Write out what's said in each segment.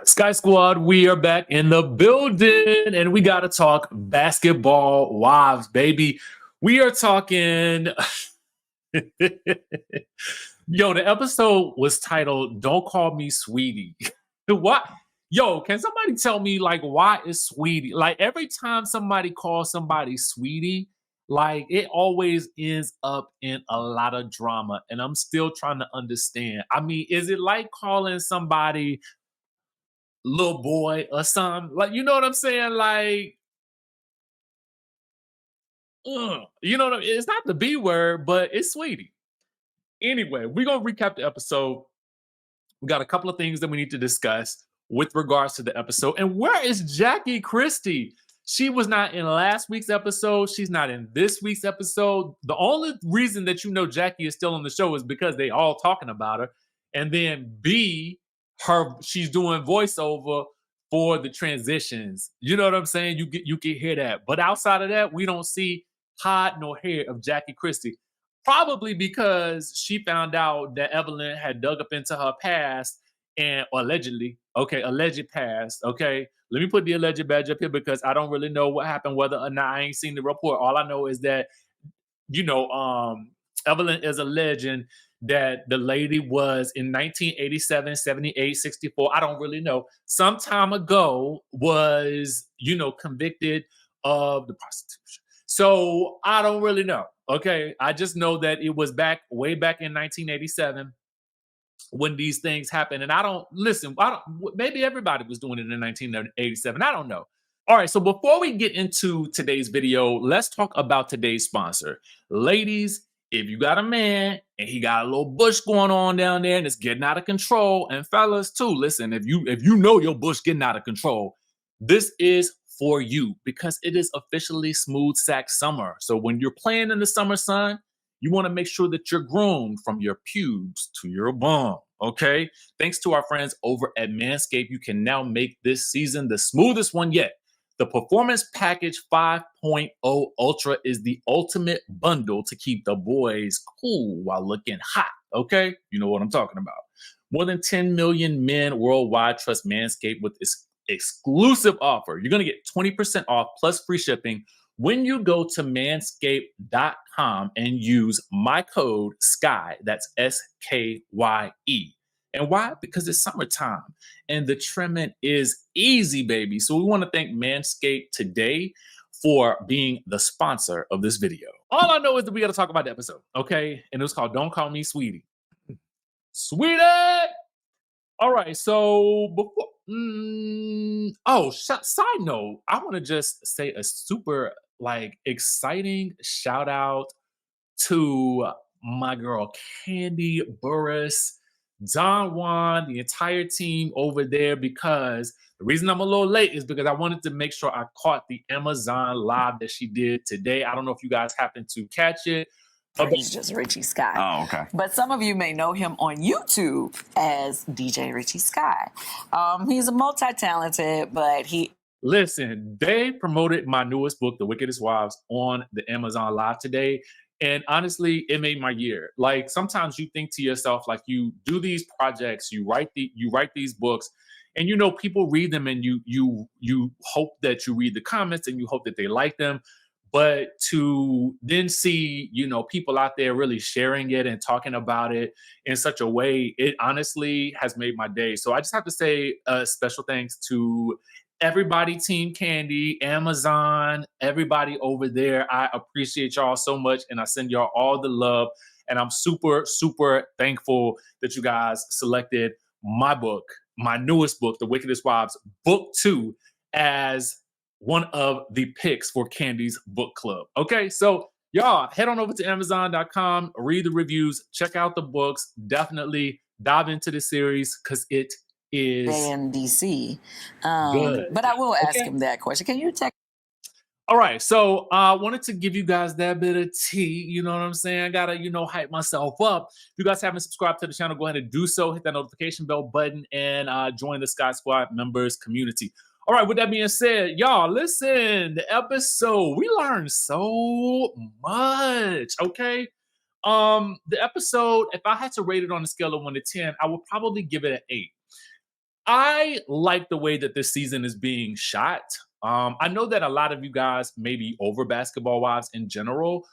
Sky Squad, we are back in the building and we got to talk basketball wives, baby. We are talking. Yo, the episode was titled Don't Call Me Sweetie. What? Yo, can somebody tell me, like, why is Sweetie? Like, every time somebody calls somebody Sweetie, like, it always ends up in a lot of drama. And I'm still trying to understand. I mean, is it like calling somebody little boy or something? Like, you know what I'm saying? Like, you know what I mean? It's not the B word, but it's Sweetie. Anyway, we're going to recap the episode. We got a couple of things that we need to discuss with regards to the episode. And where is Jackie Christie? She was not in last week's episode. She's not in this week's episode. The only reason that you know Jackie is still on the show is because they all talking about her. And then B, she's doing voiceover for the transitions. You know what I'm saying? You can hear that. But outside of that, we don't see hide nor hair of Jackie Christie. Probably because she found out that Evelyn had dug up into her past and allegedly, okay, alleged past, okay. Let me put the alleged badge up here because I don't really know what happened, whether or not I ain't seen the report. All I know is that, Evelyn is alleging that the lady was in 1987, 78, 64. I don't really know. Some time ago was, convicted of the prostitution. So I don't really know. Okay. I just know that it was way back in 1987 when these things happened. And maybe everybody was doing it in 1987. I don't know. All right. So before we get into today's video, let's talk about today's sponsor. Ladies, if you got a man and he got a little bush going on down there and it's getting out of control, and fellas too, listen, if you know your bush getting out of control, this is for you because it is officially smooth sack summer. So when you're playing in the summer sun, you want to make sure that you're groomed from your pubes to your bum. Okay. Thanks to our friends over at Manscaped, you can now make this season the smoothest one yet. The Performance Package 5.0 Ultra is the ultimate bundle to keep the boys cool while looking hot. Okay. You know what I'm talking about. More than 10 million men worldwide trust Manscaped with its exclusive offer. You're going to get 20% off plus free shipping when you go to manscaped.com and use my code SKYE, that's SKYE. And why? Because it's summertime and the trimming is easy, baby. So we want to thank Manscaped today for being the sponsor of this video. All I know is that we got to talk about the episode, okay? And it was called Don't Call Me Sweetie. Sweetie! All right, so before, side note, I want to just say a super exciting shout out to my girl Candy, Burris, Don Juan, the entire team over there, because the reason I'm a little late is because I wanted to make sure I caught the Amazon live that she did today. I don't know if you guys happened to catch it. He's just Richie Skye. Oh, okay. But some of you may know him on YouTube as DJRichieSkye. He's a multi-talented, but Listen, they promoted my newest book, The Wickedest Wives, on the Amazon Live today. And honestly, it made my year. Like, sometimes you think to yourself, like, you do these projects, you write these books, and people read them, and you hope that you read the comments and you hope that they like them. But to then see, people out there really sharing it and talking about it in such a way, it honestly has made my day. So I just have to say a special thanks to everybody, Team Candy, Amazon, everybody over there. I appreciate y'all so much, and I send y'all all the love. And I'm super, super thankful that you guys selected my book, my newest book, The Wickedest Wives, Book 2, as one of the picks for Candy's book club. Okay, so y'all head on over to Amazon.com, read the reviews, check out the books, definitely dive into the series because it is in DC. good. But I will ask him that question. Can you text? All right, so I wanted to give you guys that bit of tea. You know what I'm saying? I gotta, hype myself up. If you guys haven't subscribed to the channel, go ahead and do so. Hit that notification bell button and join the Sky Squad members community. All right, with that being said, y'all, listen, the episode, we learned so much, okay? The episode, if I had to rate it on a scale of 1 to 10, I would probably give it an 8. I like the way that this season is being shot. I know that a lot of you guys may be over Basketball Wives in general,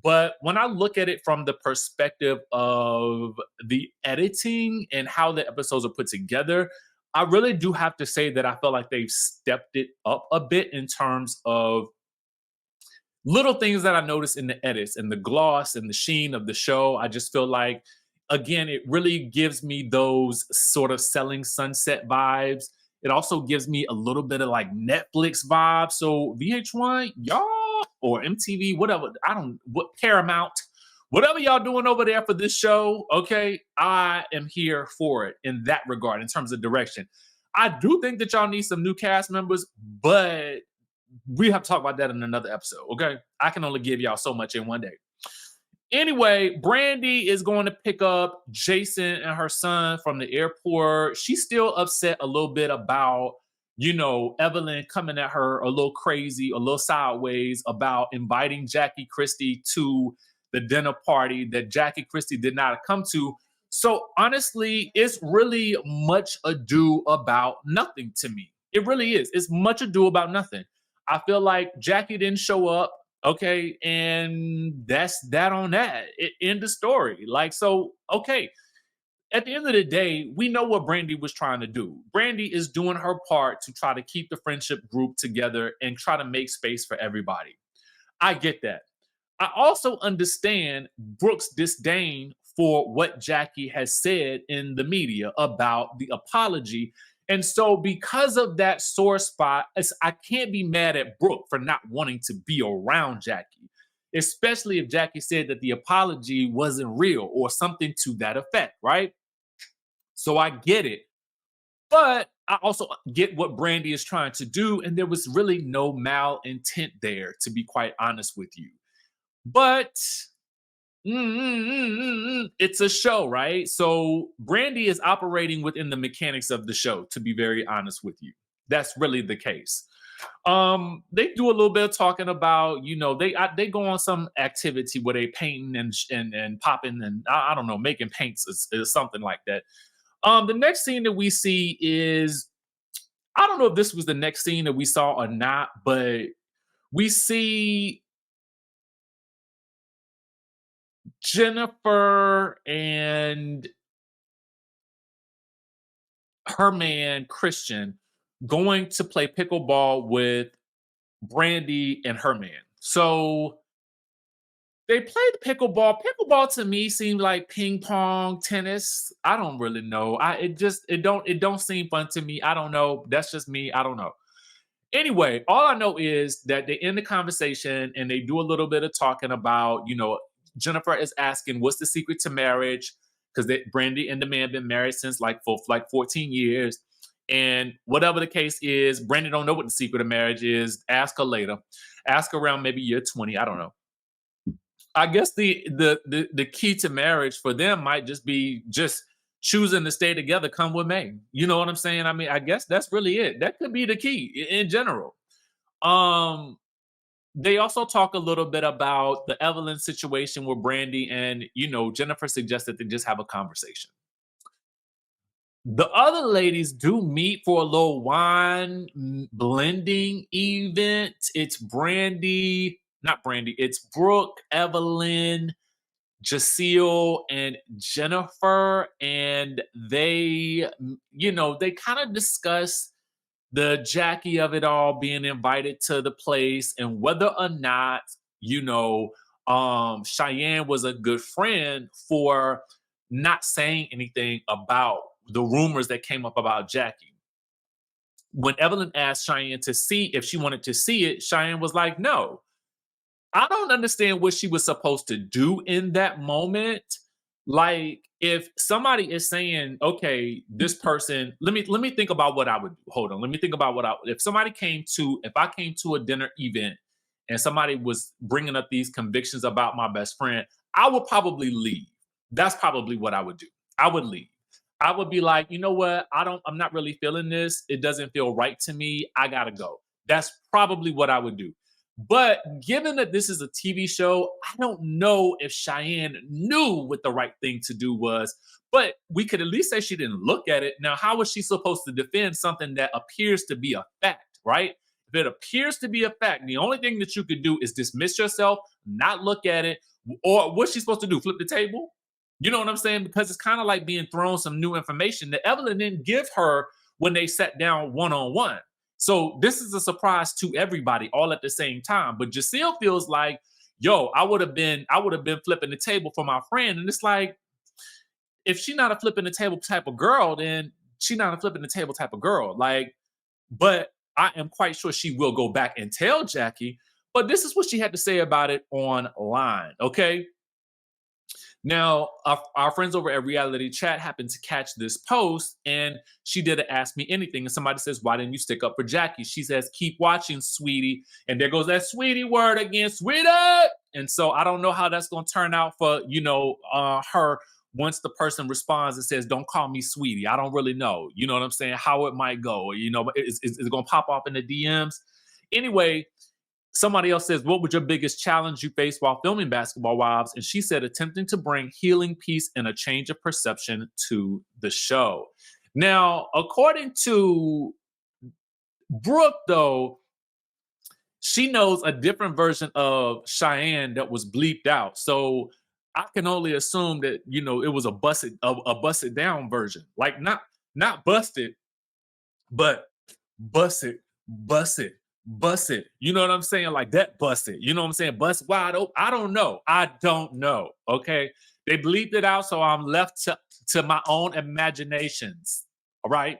but when I look at it from the perspective of the editing and how the episodes are put together, I really do have to say that I feel like they've stepped it up a bit in terms of little things that I noticed in the edits and the gloss and the sheen of the show. I just feel like, again, it really gives me those sort of Selling Sunset vibes. It also gives me a little bit of like Netflix vibes. So VH1, y'all, or MTV, whatever, what Paramount, whatever y'all doing over there for this show, okay, I am here for it in that regard in terms of direction. I do think that y'all need some new cast members, but we have to talk about that in another episode, okay? I can only give y'all so much in one day. Anyway, Brandi is going to pick up Jason and her son from the airport. She's still upset a little bit about, Evelyn coming at her a little crazy, a little sideways about inviting Jackie Christie to the dinner party that Jackie Christie did not come to. So honestly, it's really much ado about nothing to me. It really is. It's much ado about nothing. I feel like Jackie didn't show up. Okay, and that's that on that. End of story. Like, so, okay. At the end of the day, we know what Brandi was trying to do. Brandi is doing her part to try to keep the friendship group together and try to make space for everybody. I get that. I also understand Brooke's disdain for what Jackie has said in the media about the apology. And so, because of that sore spot, I can't be mad at Brooke for not wanting to be around Jackie, especially if Jackie said that the apology wasn't real or something to that effect, right? So, I get it. But I also get what Brandi is trying to do. And there was really no malintent there, to be quite honest with you. But it's a show, right? So Brandi is operating within the mechanics of the show, to be very honest with you. That's really the case. They do a little bit of talking about, they go on some activity where they painting and popping and I don't know, making paints is something like that. The next scene that we see is, I don't know if this was the next scene that we saw or not, but we see Jennifer and her man Christian going to play pickleball with Brandi and her man. So they played pickleball. Pickleball to me seemed like ping pong, tennis. I don't really know. It don't seem fun to me. I don't know. That's just me. I don't know. Anyway, all I know is that they end the conversation and they do a little bit of talking about, Jennifer is asking, what's the secret to marriage? Because Brandi and the man been married since for 14 years. And whatever the case is, Brandi don't know what the secret of marriage is. Ask her later. Ask her around maybe year 20. I don't know. I guess the key to marriage for them might just be just choosing to stay together come with May. You know what I'm saying? I mean, I guess that's really it. That could be the key in general. They also talk a little bit about the Evelyn situation with Brandi, and Jennifer suggested they just have a conversation. The other ladies do meet for a little wine blending event. It's it's Brooke, Evelyn, Jaceel, and Jennifer, and they kind of discuss the Jackie of it all being invited to the place and whether or not, Cheyenne was a good friend for not saying anything about the rumors that came up about Jackie. When Evelyn asked Cheyenne to see if she wanted to see it, Cheyenne was like, no. I don't understand what she was supposed to do in that moment. Like, if somebody is saying, okay, this person, let me think about what I would do. Hold on. Let me think about if I came to a dinner event and somebody was bringing up these convictions about my best friend, I would probably leave. That's probably what I would do. I would leave. I would be like, you know what? I'm not really feeling this. It doesn't feel right to me. I gotta go. That's probably what I would do. But given that this is a TV show, I don't know if Cheyenne knew what the right thing to do was, but we could at least say she didn't look at it. Now, how was she supposed to defend something that appears to be a fact, right? If it appears to be a fact, the only thing that you could do is dismiss yourself, not look at it, or what's she supposed to do? Flip the table? You know what I'm saying? Because it's kind of like being thrown some new information that Evelyn didn't give her when they sat down one-on-one. So this is a surprise to everybody all at the same time. But Giselle feels like, yo, I would have been flipping the table for my friend. And it's like, if she not a flipping the table type of girl, then she not a flipping the table type of girl. Like, but I am quite sure she will go back and tell Jackie. But this is what she had to say about it online. Okay. Now, our friends over at Reality Chat happened to catch this post, and she didn't ask me anything. And somebody says, "Why didn't you stick up for Jackie?" She says, "Keep watching, sweetie." And there goes that sweetie word again, sweetie. And so I don't know how that's going to turn out for her once the person responds and says, "Don't call me sweetie." I don't really know. You know what I'm saying? How it might go. Is it going to pop off in the DMs? Anyway. Somebody else says, "What was your biggest challenge you faced while filming Basketball Wives?" And she said, "Attempting to bring healing, peace, and a change of perception to the show." Now, according to Brooke, though, she knows a different version of Cheyenne that was bleeped out. So I can only assume that, it was a busted down version. Like not busted, but busted, busted, busted. You know what I'm saying? Like that busted. You know what I'm saying? Bust wide open. I don't know. Okay. They bleeped it out, so I'm left to my own imaginations. All right.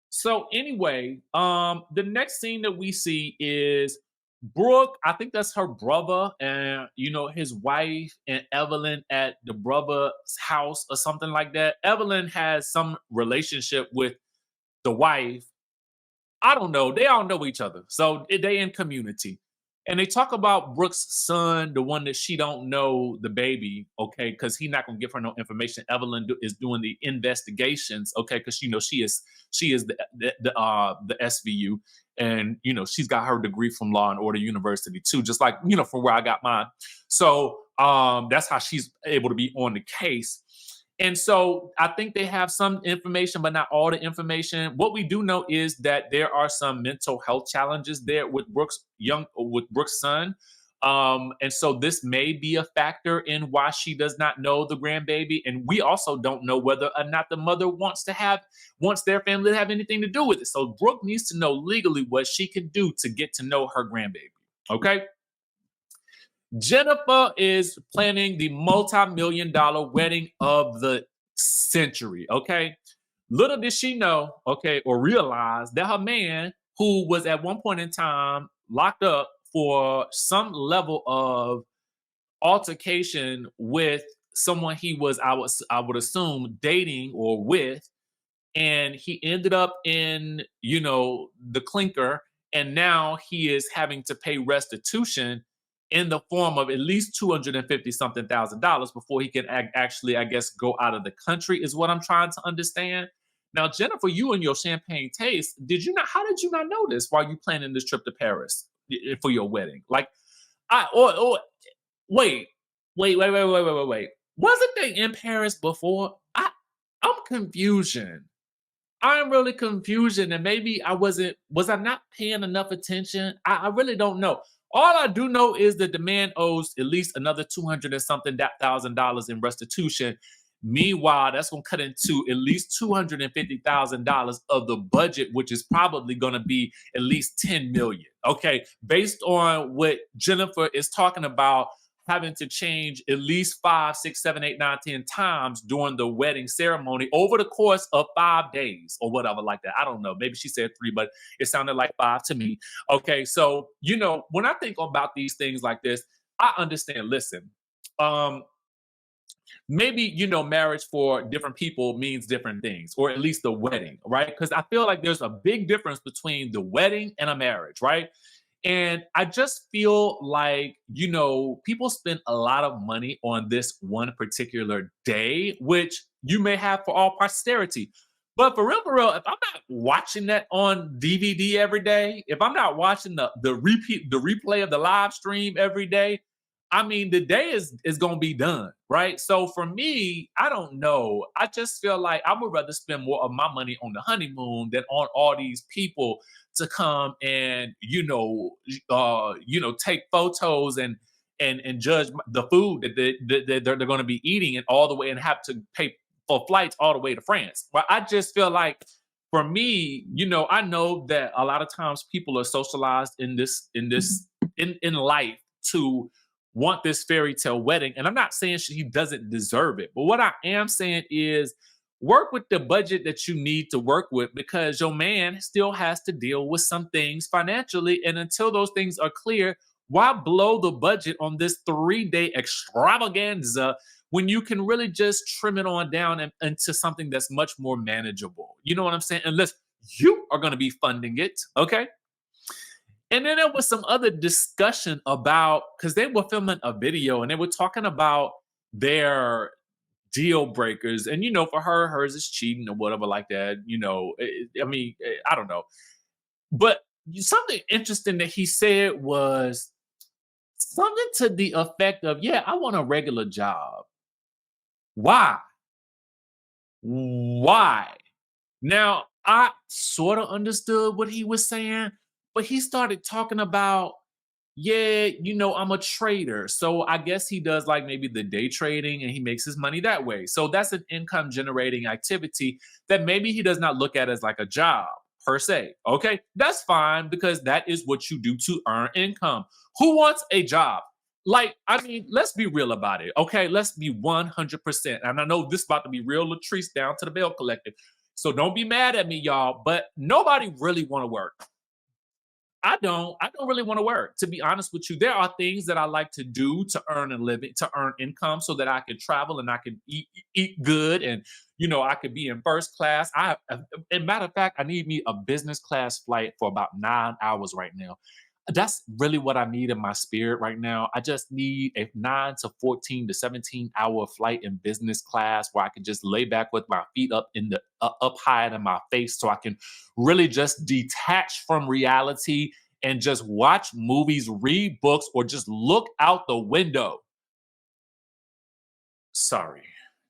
So anyway, the next scene that we see is Brooke. I think that's her brother, and his wife and Evelyn at the brother's house or something like that. Evelyn has some relationship with the wife. I don't know. They all know each other. So they in community. And they talk about Brooke's son, the one that she don't know, the baby, okay, because he's not gonna give her no information. Evelyn is doing the investigations, okay, because she is the SVU, and she's got her degree from Law and Order University too, just like from where I got mine. So that's how she's able to be on the case. And so I think they have some information, but not all the information. What we do know is that there are some mental health challenges there with Brooke's son. And so this may be a factor in why she does not know the grandbaby. And we also don't know whether or not the mother wants their family to have anything to do with it. So Brooke needs to know legally what she can do to get to know her grandbaby. Okay. Jennifer is planning the multi-million-dollar wedding of the century, okay? Little did she know, okay, or realize that her man, who was at one point in time locked up for some level of altercation with someone he was, I would assume, dating or with, and he ended up in, the clinker, and now he is having to pay restitution in the form of at least 250 something thousand dollars before he can actually, I guess, go out of the country, is what I'm trying to understand. Now, Jennifer, you and your champagne taste, how did you not know this while you planning this trip to Paris for your wedding? Like, wait. Wasn't they in Paris before? I'm confusion. I'm really confusion, and maybe was I not paying enough attention? I really don't know. All I do know is that the man owes at least another 200 and something $1,000 in restitution. Meanwhile, that's going to cut into at least $250,000 of the budget, which is probably going to be at least 10 million. Okay, based on what Jennifer is talking about, having to change at least 5, 6, 7, 8, 9, 10 times during the wedding ceremony over the course of 5 days or whatever like that. I don't know. Maybe she said 3, but it sounded like 5 to me. Okay, so, when I think about these things like this, I understand. Listen, maybe, marriage for different people means different things, or at least the wedding, right? Because I feel like there's a big difference between the wedding and a marriage, right? And I just feel like, people spend a lot of money on this one particular day, which you may have for all posterity. But for real, if I'm not watching that on DVD every day, if I'm not watching the replay of the live stream every day, I mean, the day is gonna be done, right? So for me, I don't know. I just feel like I would rather spend more of my money on the honeymoon than on all these people to come and take photos and judge the food that they're going to be eating and all the way and have to pay for flights all the way to France. But I just feel like for me, I know that a lot of times people are socialized in life to want this fairy tale wedding. And I'm not saying she doesn't deserve it. But what I am saying is work with the budget that you need to work with because your man still has to deal with some things financially. And until those things are clear, why blow the budget on this 3-day extravaganza when you can really just trim it on down into something that's much more manageable? You know what I'm saying? Unless you are going to be funding it. Okay. And then there was some other discussion about because they were filming a video and they were talking about their deal breakers. And for her, hers is cheating or whatever like that. I don't know. But something interesting that he said was something to the effect of, yeah, I want a regular job. Why? Why? Now, I sort of understood what he was saying, but he started talking about, yeah, I'm a trader. So I guess he does like maybe the day trading and he makes his money that way. So that's an income generating activity that maybe he does not look at as like a job per se. Okay, that's fine because that is what you do to earn income. Who wants a job? Like, I mean, let's be real about it. Okay, let's be 100%. And I know this is about to be real Latrice down to the Bell Collective. So don't be mad at me, y'all, but nobody really want to work. I don't really want to work, to be honest with you. There are things that I like to do to earn a living, to earn income so that I can travel and I can eat good and I could be in first class. As matter of fact, I need me a business class flight for about 9 hours right now. That's really what I need in my spirit right now. I just need a 9 to 14 to 17-hour flight in business class where I can just lay back with my feet up up high in my face so I can really just detach from reality and just watch movies, read books, or just look out the window. Sorry,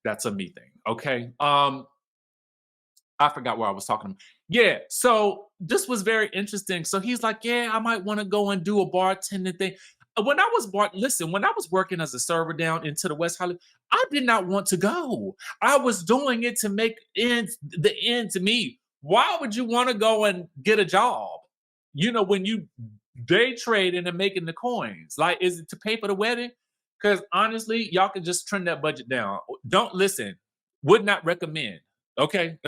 that's a me thing. Okay. I forgot where I was talking. Yeah, so this was very interesting. So he's like, "Yeah, I might want to go and do a bartending thing." When I was working as a server down into the West Hollywood, I did not want to go. I was doing it to make the ends meet. Why would you want to go and get a job? When you day trading and making the coins, like, is it to pay for the wedding? Because honestly, y'all can just trim that budget down. Don't listen. Would not recommend. Okay.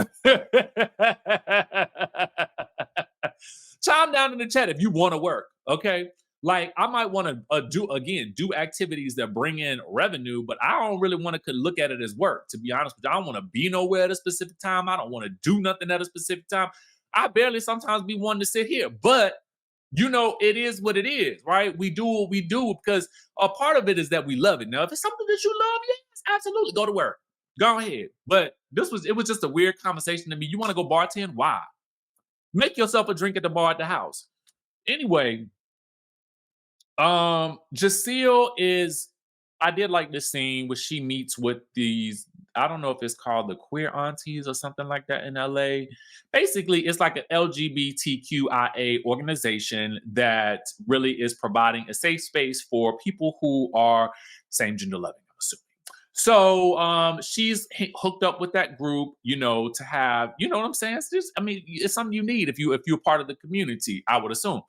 Chime down in the chat if you want to work. Okay. Like I might want to do activities that bring in revenue, but I don't really want to look at it as work. To be honest with you, I don't want to be nowhere at a specific time. I don't want to do nothing at a specific time. I barely sometimes be wanting to sit here, but it is what it is, right? We do what we do because a part of it is that we love it. Now, if it's something that you love, yes, absolutely, go to work. Go ahead. But it was just a weird conversation to me. You want to go bartend? Why? Make yourself a drink at the bar at the house. Anyway, Jacille I did like this scene where she meets with these, I don't know if it's called the queer aunties or something like that in LA. Basically, it's like an LGBTQIA organization that really is providing a safe space for people who are same gender loving, I'm assuming. So she's hooked up with that group, to have, you know what I'm saying? It's something you need if you're part of the community, I would assume.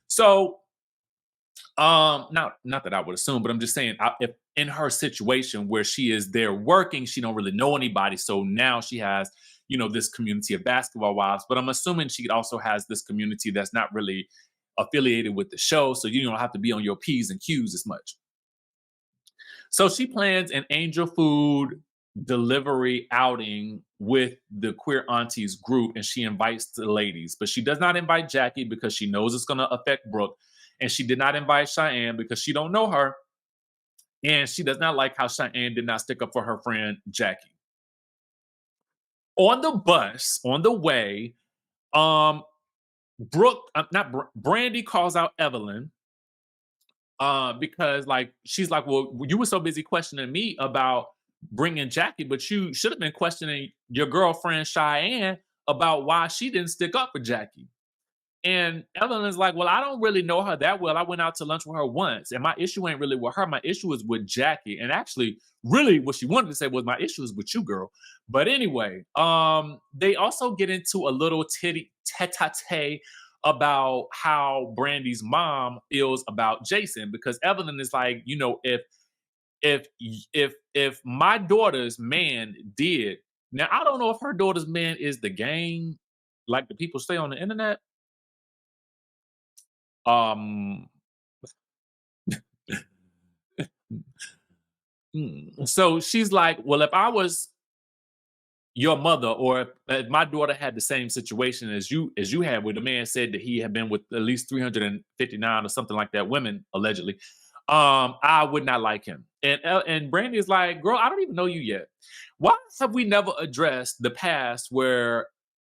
So not that I would assume, but I'm just saying if in her situation where she is there working, she don't really know anybody. So now she has, this community of basketball wives, but I'm assuming she also has this community that's not really affiliated with the show. So you don't have to be on your P's and Q's as much. So she plans an angel food delivery outing with the queer aunties group and she invites the ladies, but she does not invite Jackie because she knows it's going to affect Brooke. And she did not invite Cheyenne because she don't know her. And she does not like how Cheyenne did not stick up for her friend Jackie. On the bus, on the way, um, Brooke, not Brandy calls out Evelyn, because like she's like, well, you were so busy questioning me about bringing Jackie, but you should have been questioning your girlfriend Cheyenne about why she didn't stick up for Jackie. And Evelyn's like, well, I don't really know her that well. I went out to lunch with her once, and my issue ain't really with her. My issue is with Jackie. And actually, really, what she wanted to say was, my issue is with you, girl. But anyway, they also get into a little tete-a-tete about how Brandy's mom feels about Jason, because Evelyn is like, if if my daughter's man did, now I don't know if her daughter's man is the gang, like the people say on the internet. Um, so she's like, well, if I was your mother, or if my daughter had the same situation as you had, where the man said that he had been with at least 359 or something like that women allegedly, I would not like him. And Brandy is like, girl, I don't even know you yet. Why have we never addressed the past where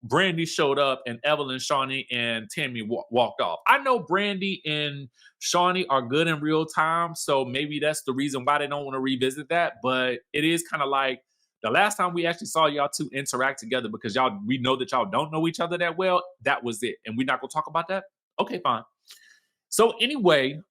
Brandy showed up and Evelyn, Shawnee, and Tammy walked off? I know Brandy and Shawnee are good in real time, so maybe that's the reason why they don't want to revisit that. But it is kind of like the last time we actually saw y'all two interact together, because we know that y'all don't know each other that well. That was it, and we're not gonna talk about that. Okay, fine. So anyway,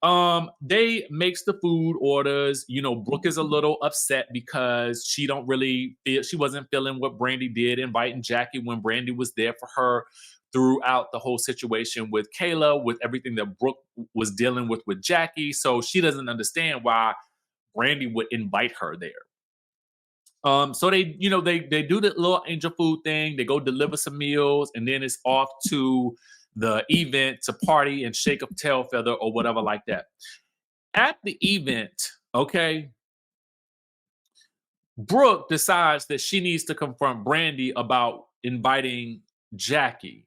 they makes the food orders. Brooke is a little upset because she wasn't feeling what Brandy did, inviting Jackie when Brandy was there for her throughout the whole situation with Kayla, with everything that Brooke was dealing with Jackie. So she doesn't understand why Brandy would invite her there. So they do the little angel food thing. They go deliver some meals, and then it's off to the event to party and shake a tail feather or whatever like that. At the event, okay, Brooke decides that she needs to confront Brandy about inviting Jackie.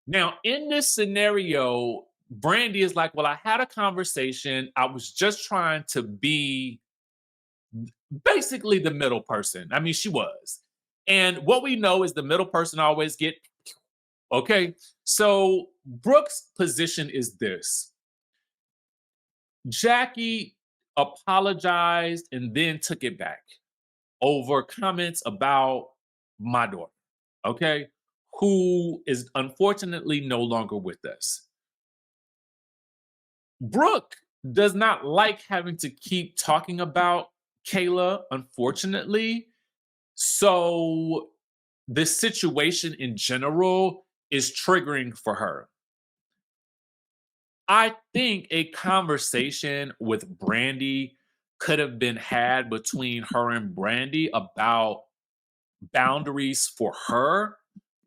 Now, in this scenario, Brandy is like, well, I had a conversation. I was just trying to be basically the middle person. I mean, she was. And what we know is the middle person always get, okay. So Brooke's position is this: Jackie apologized and then took it back over comments about my daughter, okay, who is unfortunately no longer with us. Brooke does not like having to keep talking about Kayla, unfortunately. So this situation in general is triggering for her. I think a conversation with Brandy could have been had between her and Brandy about boundaries for her,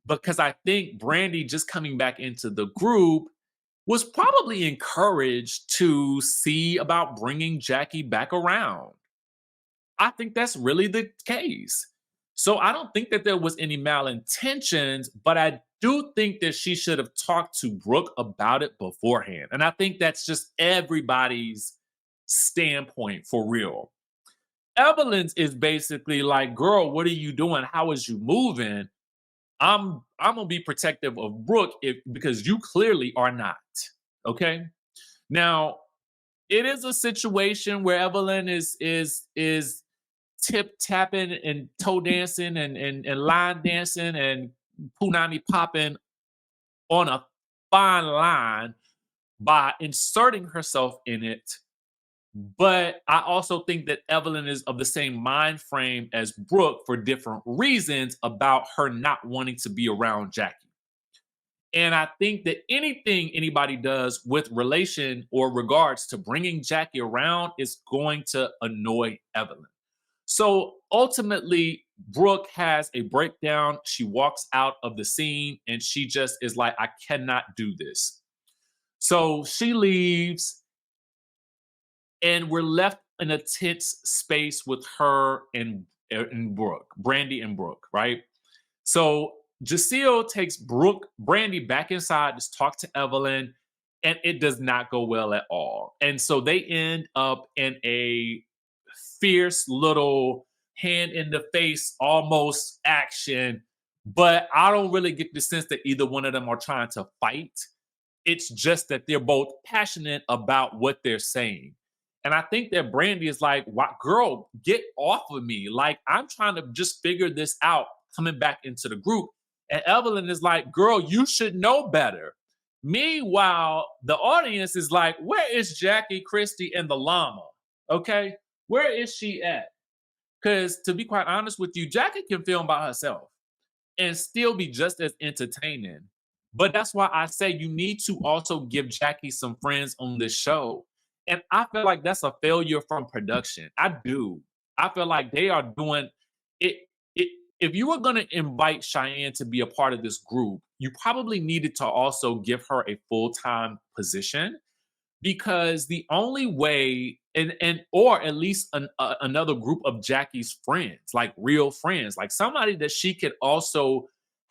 because I think Brandy just coming back into the group was probably encouraged to see about bringing Jackie back around. I think that's really the case. So I don't think that there was any malintentions, but I do think that she should have talked to Brooke about it beforehand. And I think that's just everybody's standpoint for real. Evelyn's is basically like, girl, what are you doing? How is you moving? I'm gonna be protective of Brooke because you clearly are not. Okay. Now, it is a situation where Evelyn is tip tapping and toe dancing and line dancing and punani popping on a fine line by inserting herself in it. But I also think that Evelyn is of the same mind frame as Brooke for different reasons about her not wanting to be around Jackie. And I think that anything anybody does with relation or regards to bringing Jackie around is going to annoy Evelyn. So ultimately, Brooke has a breakdown. She walks out of the scene and she just is like, I cannot do this. So she leaves, and we're left in a tense space with her and Brooke, Brandy and Brooke, right? So Jaceel takes Brandy back inside to talk to Evelyn, and it does not go well at all. And so they end up in a fierce little hand in the face almost action But I don't really get the sense that either one of them are trying to fight. It's just that they're both passionate about what they're saying. And I think that Brandi is like, "What, girl, get off of me. Like, I'm trying to just figure this out coming back into the group." And Evelyn is like, "Girl, you should know better." Meanwhile, the audience is like, "Where is Jackie, Christie, and the llama? Okay, where is she at?" Because to be quite honest with you, Jackie can film by herself and still be just as entertaining. But that's why I say you need to also give Jackie some friends on this show. And I feel like that's a failure from production. I do. I feel like they are doing it. If you were going to invite Cheyenne to be a part of this group, you probably needed to also give her a full-time position, because the only way, and or at least another group of Jackie's friends, like real friends, like somebody that she could also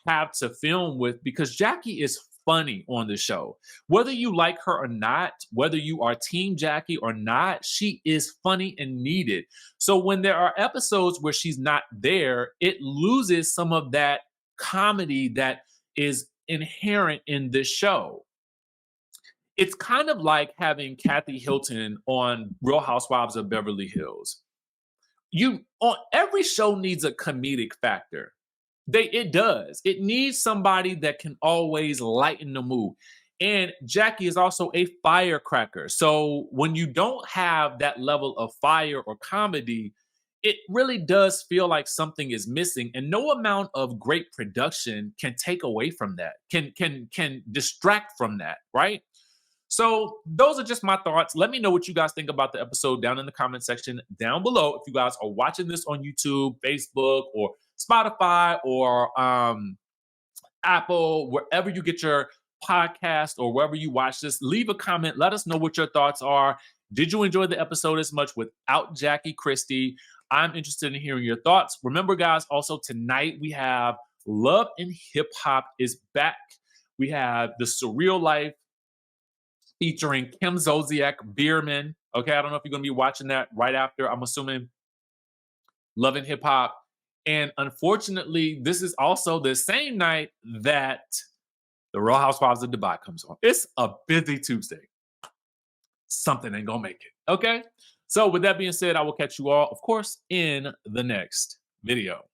have to film with, because Jackie is funny on the show. Whether you like her or not, whether you are team Jackie or not, she is funny and needed. So when there are episodes where she's not there, it loses some of that comedy that is inherent in this show. It's kind of like having Kathy Hilton on Real Housewives of Beverly Hills. You on every show needs a comedic factor. It does. It needs somebody that can always lighten the mood. And Jackie is also a firecracker. So when you don't have that level of fire or comedy, it really does feel like something is missing. And no amount of great production can take away from that, can distract from that, right? So those are just my thoughts. Let me know what you guys think about the episode down in the comment section down below. If you guys are watching this on YouTube, Facebook, or Spotify, or Apple, wherever you get your podcast or wherever you watch this, leave a comment. Let us know what your thoughts are. Did you enjoy the episode as much without Jackie Christie? I'm interested in hearing your thoughts. Remember, guys, also tonight we have Love and Hip Hop is back. We have The Surreal Life featuring Kim Zolciak Bierman. Okay, I don't know if you're going to be watching that right after, I'm assuming, Love and Hip Hop. And unfortunately, this is also the same night that The Real Housewives of Dubai comes on. It's a busy Tuesday. Something ain't going to make it. Okay? So with that being said, I will catch you all, of course, in the next video.